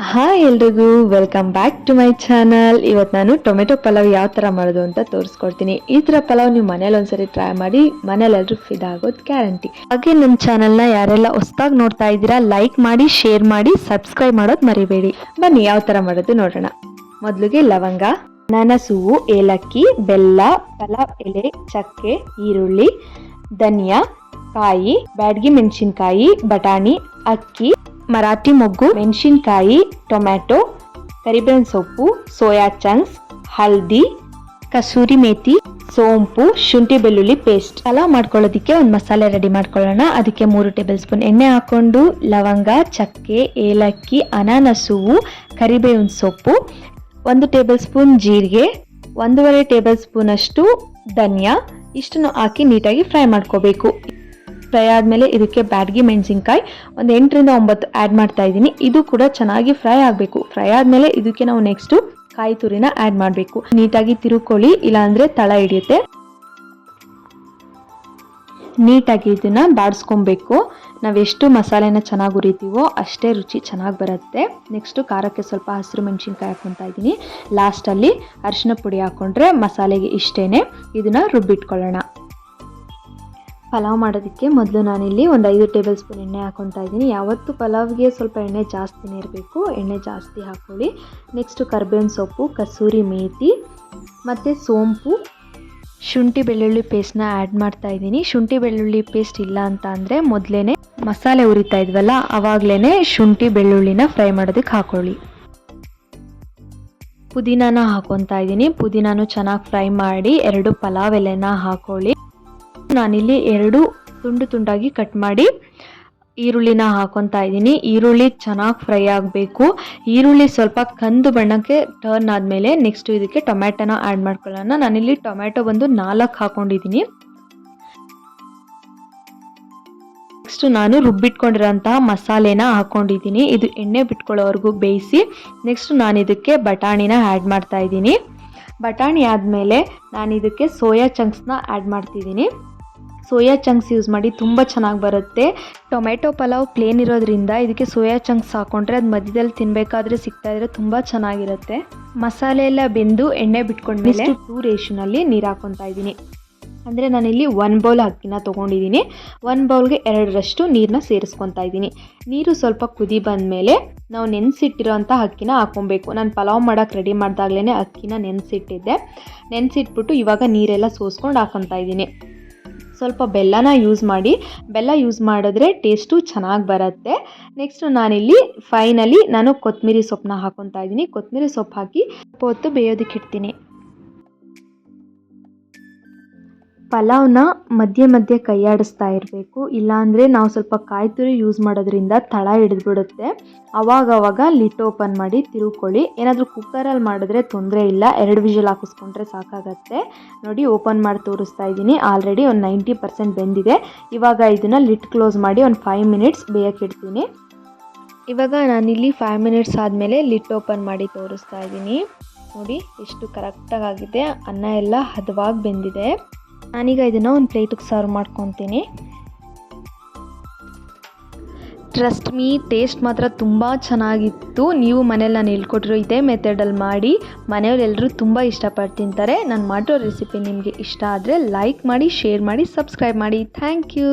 Hi ಎಲ್ರಿಗೂ welcome back to my channel. ಇವತ್ತು ನಾನು ಟೊಮೆಟೊ ಪಲಾವ್ ಯಾವ ಥರ ಮಾಡೋದು ಅಂತ ತೋರಿಸ್ಕೊಡ್ತೀನಿ. ಈ ಥರ ಪಲಾವ್ ನೀವು ಮನೇಲಿ ಒಂದ್ಸರಿ ಟ್ರೈ ಮಾಡಿ, ಮನೇಲಿ ಎಲ್ಲರೂ ಫಿದಾ ಆಗೋದು ಗ್ಯಾರಂಟಿ. ಹಾಗೆ ನಮ್ಮ ಚಾನಲ್ನ ಯಾರೆಲ್ಲ ಹೊಸದಾಗಿ ನೋಡ್ತಾ ಇದ್ದೀರಾ ಲೈಕ್ ಮಾಡಿ, ಶೇರ್ ಮಾಡಿ, ಸಬ್ಸ್ಕ್ರೈಬ್ ಮಾಡೋದು ಮರಿಬೇಡಿ. ಬನ್ನಿ ಯಾವ ಥರ ಮಾಡೋದು ನೋಡೋಣ. ಮೊದಲಿಗೆ ಲವಂಗ, ಅನಾನಸ್ ಹೂವು, ಏಲಕ್ಕಿ, ಬೆಲ್ಲ, ಪಲಾವ್ ಎಲೆ, ಚಕ್ಕೆ, ಈರುಳ್ಳಿ, ಧನಿಯಾ, ಕಾಯಿ, ಬ್ಯಾಡಗಿ ಮೆಣಸಿನ್ಕಾಯಿ, ಬಟಾಣಿ, ಅಕ್ಕಿ, ಮರಾಠಿ ಮೊಗ್ಗು, ಮೆಣಸಿನ್ಕಾಯಿ, ಟೊಮ್ಯಾಟೊ, ಕರಿಬೇವಿನ ಸೊಪ್ಪು, ಸೋಯಾ ಚಂಕ್ಸ್, ಹಲ್ದಿ, ಕಸೂರಿ ಮೇಥಿ, ಸೋಂಪು, ಶುಂಠಿ ಬೆಳ್ಳುಳ್ಳಿ ಪೇಸ್ಟ್. ಪಲಾವ್ ಮಾಡ್ಕೊಳ್ಳೋದಕ್ಕೆ ಒಂದು ಮಸಾಲೆ ರೆಡಿ ಮಾಡ್ಕೊಳ್ಳೋಣ. ಅದಕ್ಕೆ 3 ಟೇಬಲ್ ಸ್ಪೂನ್ ಎಣ್ಣೆ ಹಾಕೊಂಡು ಲವಂಗ, ಚಕ್ಕೆ, ಏಲಕ್ಕಿ, ಅನಾನಸ್ ಹೂವು, ಕರಿಬೇವಿನ ಸೊಪ್ಪು, 1 ಟೇಬಲ್ ಸ್ಪೂನ್ ಜೀರಿಗೆ, 1.5 ಟೇಬಲ್ ಸ್ಪೂನ್ ಅಷ್ಟು ಧನಿಯಾ, ಇಷ್ಟನ್ನು ಹಾಕಿ ನೀಟಾಗಿ ಫ್ರೈ ಮಾಡ್ಕೋಬೇಕು. ಫ್ರೈ ಆದಮೇಲೆ ಇದಕ್ಕೆ ಬ್ಯಾಡಗಿ ಮೆಣಸಿನ್ಕಾಯಿ ಒಂದು 8 ರಿಂದ 9 ಆ್ಯಡ್ ಮಾಡ್ತಾ ಇದ್ದೀನಿ. ಇದು ಕೂಡ ಚೆನ್ನಾಗಿ ಫ್ರೈ ಆಗಬೇಕು. ಫ್ರೈ ಆದಮೇಲೆ ಇದಕ್ಕೆ ನಾವು ನೆಕ್ಸ್ಟು ಕಾಯಿ ತುರಿನ ಆ್ಯಡ್ ಮಾಡಬೇಕು. ನೀಟಾಗಿ ತಿರುಕೊಳ್ಳಿ, ಇಲ್ಲಾಂದರೆ ತಳ ಹಿಡಿಯುತ್ತೆ. ನೀಟಾಗಿ ಇದನ್ನು ಬಾಡಿಸ್ಕೊಬೇಕು. ನಾವೆಷ್ಟು ಮಸಾಲೆನ ಚೆನ್ನಾಗಿ ಹುರಿತೀವೋ ಅಷ್ಟೇ ರುಚಿ ಚೆನ್ನಾಗಿ ಬರುತ್ತೆ. ನೆಕ್ಸ್ಟು ಖಾರಕ್ಕೆ ಸ್ವಲ್ಪ ಹಸಿರು ಮೆಣಸಿನ್ಕಾಯಿ ಹಾಕ್ಕೊತಾ ಇದ್ದೀನಿ. ಲಾಸ್ಟಲ್ಲಿ ಅರಿಶಿನ ಪುಡಿ ಹಾಕ್ಕೊಂಡ್ರೆ ಮಸಾಲೆಗೆ ಇಷ್ಟೇ. ಇದನ್ನು ರುಬ್ಬಿಟ್ಕೊಳ್ಳೋಣ. ಪಲಾವ್ ಮಾಡೋದಕ್ಕೆ ಮೊದಲು ನಾನಿಲ್ಲಿ ಒಂದು 5 ಟೇಬಲ್ ಸ್ಪೂನ್ ಎಣ್ಣೆ ಹಾಕ್ಕೊತಾ ಇದ್ದೀನಿ. ಯಾವತ್ತು ಪಲಾವ್ಗೆ ಸ್ವಲ್ಪ ಎಣ್ಣೆ ಜಾಸ್ತಿನೇ ಇರಬೇಕು. ಎಣ್ಣೆ ಜಾಸ್ತಿ ಹಾಕ್ಕೊಳ್ಳಿ. ನೆಕ್ಸ್ಟು ಕರಿಬೇವಿನ ಸೊಪ್ಪು, ಕಸೂರಿ ಮೇಥಿ ಮತ್ತು ಸೋಂಪು, ಶುಂಠಿ ಬೆಳ್ಳುಳ್ಳಿ ಪೇಸ್ಟ್ನ ಆ್ಯಡ್ ಮಾಡ್ತಾ ಇದ್ದೀನಿ. ಶುಂಠಿ ಬೆಳ್ಳುಳ್ಳಿ ಪೇಸ್ಟ್ ಇಲ್ಲ ಅಂತ ಅಂದರೆ ಮೊದಲೇ ಮಸಾಲೆ ಹುರಿತಾ ಇದ್ವಲ್ಲ ಆವಾಗಲೇ ಶುಂಠಿ ಬೆಳ್ಳುಳ್ಳಿನ ಫ್ರೈ ಮಾಡೋದಕ್ಕೆ ಹಾಕ್ಕೊಳ್ಳಿ. ಪುದೀನಾನ ಹಾಕ್ಕೊತಾ ಇದ್ದೀನಿ. ಪುದೀನಾನು ಚೆನ್ನಾಗಿ ಫ್ರೈ ಮಾಡಿ 2 ಪಲಾವ್ ಎಲೆನ ಹಾಕ್ಕೊಳ್ಳಿ. ನಾನಿಲ್ಲಿ 2 ತುಂಡಾಗಿ ಕಟ್ ಮಾಡಿ ಈರುಳ್ಳಿನ ಹಾಕ್ಕೊತಾ ಇದ್ದೀನಿ. ಈರುಳ್ಳಿ ಚೆನ್ನಾಗಿ ಫ್ರೈ ಆಗಬೇಕು. ಈರುಳ್ಳಿ ಸ್ವಲ್ಪ ಕಂದು ಬಣ್ಣಕ್ಕೆ ಟರ್ನ್ ಆದಮೇಲೆ ನೆಕ್ಸ್ಟ್ ಇದಕ್ಕೆ ಟೊಮ್ಯಾಟೋನ ಆ್ಯಡ್ ಮಾಡ್ಕೊಳ್ಳೋಣ. ನಾನಿಲ್ಲಿ ಟೊಮ್ಯಾಟೊ ಬಂದು 4 ಹಾಕ್ಕೊಂಡಿದ್ದೀನಿ. ನೆಕ್ಸ್ಟ್ ನಾನು ರುಬ್ಬಿಟ್ಕೊಂಡಿರೋಂತಹ ಮಸಾಲೆನ ಹಾಕ್ಕೊಂಡಿದ್ದೀನಿ. ಇದು ಎಣ್ಣೆ ಬಿಟ್ಕೊಳ್ಳೋವರೆಗೂ ಬೇಯಿಸಿ ನೆಕ್ಸ್ಟ್ ನಾನು ಇದಕ್ಕೆ ಬಟಾಣಿನ ಆ್ಯಡ್ ಮಾಡ್ತಾ ಇದ್ದೀನಿ. ಬಟಾಣಿ ಆದಮೇಲೆ ನಾನು ಇದಕ್ಕೆ ಸೋಯಾ ಚಂಕ್ಸ್ನ ಆ್ಯಡ್ ಮಾಡ್ತಿದ್ದೀನಿ. ಸೋಯಾ ಚಂಕ್ಸ್ ಯೂಸ್ ಮಾಡಿ ತುಂಬ ಚೆನ್ನಾಗಿ ಬರುತ್ತೆ. ಟೊಮೆಟೊ ಪಲಾವ್ ಪ್ಲೇನ್ ಇರೋದ್ರಿಂದ ಇದಕ್ಕೆ ಸೋಯಾ ಚಂಕ್ಸ್ ಹಾಕ್ಕೊಂಡ್ರೆ ಅದು ಮಧ್ಯದಲ್ಲಿ ತಿನ್ನಬೇಕಾದ್ರೆ ಸಿಗ್ತಾ ಇದ್ರೆ ತುಂಬ ಚೆನ್ನಾಗಿರುತ್ತೆ. ಮಸಾಲೆ ಎಲ್ಲ ಬೆಂದು ಎಣ್ಣೆ ಬಿಟ್ಕೊಂಡ್ಮೇಲೆ 2 ರೇಷನಲ್ಲಿ ನೀರು ಹಾಕ್ಕೊತಾ ಇದ್ದೀನಿ. ಅಂದರೆ ನಾನಿಲ್ಲಿ 1 ಬೌಲ್ ಅಕ್ಕಿನ ತೊಗೊಂಡಿದ್ದೀನಿ. 1 ಬೌಲ್ಗೆ 2ರಷ್ಟು ನೀರನ್ನ ಸೇರಿಸ್ಕೊತಾ ಇದ್ದೀನಿ. ನೀರು ಸ್ವಲ್ಪ ಕುದಿ ಬಂದಮೇಲೆ ನಾವು ನೆನೆಸಿಟ್ಟಿರೋಂಥ ಅಕ್ಕಿನ ಹಾಕ್ಕೊಬೇಕು. ನಾನು ಪಲಾವ್ ಮಾಡೋಕ್ಕೆ ರೆಡಿ ಮಾಡಿದಾಗಲೇ ಅಕ್ಕಿನ ನೆನೆಸಿಟ್ಟಿದ್ದೆ. ನೆನೆಸಿಟ್ಬಿಟ್ಟು ಇವಾಗ ನೀರೆಲ್ಲ ಸೋಸ್ಕೊಂಡು ಹಾಕ್ಕೊತಾ ಇದ್ದೀನಿ. ಸ್ವಲ್ಪ ಬೆಲ್ಲನ ಯೂಸ್ ಮಾಡಿ. ಬೆಲ್ಲ ಯೂಸ್ ಮಾಡಿದ್ರೆ ಟೇಸ್ಟು ಚೆನ್ನಾಗಿ ಬರುತ್ತೆ. ನೆಕ್ಸ್ಟ್ ನಾನಿಲ್ಲಿ ಫೈನಲಿ ನಾನು ಕೊತ್ತಂಬರಿ ಸೊಪ್ಪನ್ನ ಹಾಕ್ಕೊತಾ ಇದ್ದೀನಿ. ಕೊತ್ತಂಬರಿ ಸೊಪ್ಪು ಹಾಕಿ ಸ್ವಲ್ಪ ಹೊತ್ತು ಬೇಯೋದಕ್ಕೆ ಇಡ್ತೀನಿ. ಪಲಾವ್ನ ಮಧ್ಯೆ ಕೈಯಾಡಿಸ್ತಾ ಇರಬೇಕು. ಇಲ್ಲಾಂದರೆ ನಾವು ಸ್ವಲ್ಪ ಕಾಯಿ ತುರಿ ಯೂಸ್ ಮಾಡೋದ್ರಿಂದ ತಳ ಹಿಡಿದ್ಬಿಡುತ್ತೆ. ಅವಾಗವಾಗ ಲಿಡ್ ಓಪನ್ ಮಾಡಿ ತಿರುಕೊಳ್ಳಿ. ಏನಾದರೂ ಕುಕ್ಕರಲ್ಲಿ ಮಾಡಿದ್ರೆ ತೊಂದರೆ ಇಲ್ಲ, 2 ವಿಷಲ್ ಹಾಕಿಸ್ಕೊಂಡ್ರೆ ಸಾಕಾಗತ್ತೆ. ನೋಡಿ ಓಪನ್ ಮಾಡಿ ತೋರಿಸ್ತಾ ಇದ್ದೀನಿ. ಆಲ್ರೆಡಿ ಒಂದು 90% ಬೆಂದಿದೆ. ಇವಾಗ ಇದನ್ನು ಲಿಡ್ ಕ್ಲೋಸ್ ಮಾಡಿ ಒಂದು 5 ಮಿನಿಟ್ಸ್ ಬೇಯಕ್ಕೆ ಇಡ್ತೀನಿ. ಇವಾಗ ನಾನಿಲ್ಲಿ 5 ಮಿನಿಟ್ಸ್ ಆದಮೇಲೆ ಲಿಡ್ ಓಪನ್ ಮಾಡಿ ತೋರಿಸ್ತಾ ಇದ್ದೀನಿ. ನೋಡಿ ಎಷ್ಟು ಕರೆಕ್ಟಾಗಿ ಆಗಿದೆ. ಅನ್ನ ಎಲ್ಲ ಹದವಾಗಿ ಬೆಂದಿದೆ. ನಾನೀಗ ಇದನ್ನು ಒಂದು ಪ್ಲೇಟಿಗೆ ಸರ್ವ್ ಮಾಡ್ಕೊತೀನಿ. ಟ್ರಸ್ಟ್ ಮೀ, ಟೇಸ್ಟ್ ಮಾತ್ರ ತುಂಬ ಚೆನ್ನಾಗಿತ್ತು. ನೀವು ಮನೇಲಿ ನಾನು ಹೇಳ್ಕೊಟ್ಟಿರೋ ಇದೇ ಮೆಥಡಲ್ಲಿ ಮಾಡಿ. ಮನೆಯವ್ರು ಎಲ್ಲರೂ ತುಂಬ ಇಷ್ಟಪಟ್ಟು ತಿಂತಾರೆ. ನಾನು ಮಾಡೋ ರೆಸಿಪಿ ನಿಮಗೆ ಇಷ್ಟ ಆದರೆ ಲೈಕ್ ಮಾಡಿ, ಶೇರ್ ಮಾಡಿ, ಸಬ್ಸ್ಕ್ರೈಬ್ ಮಾಡಿ. Thank you.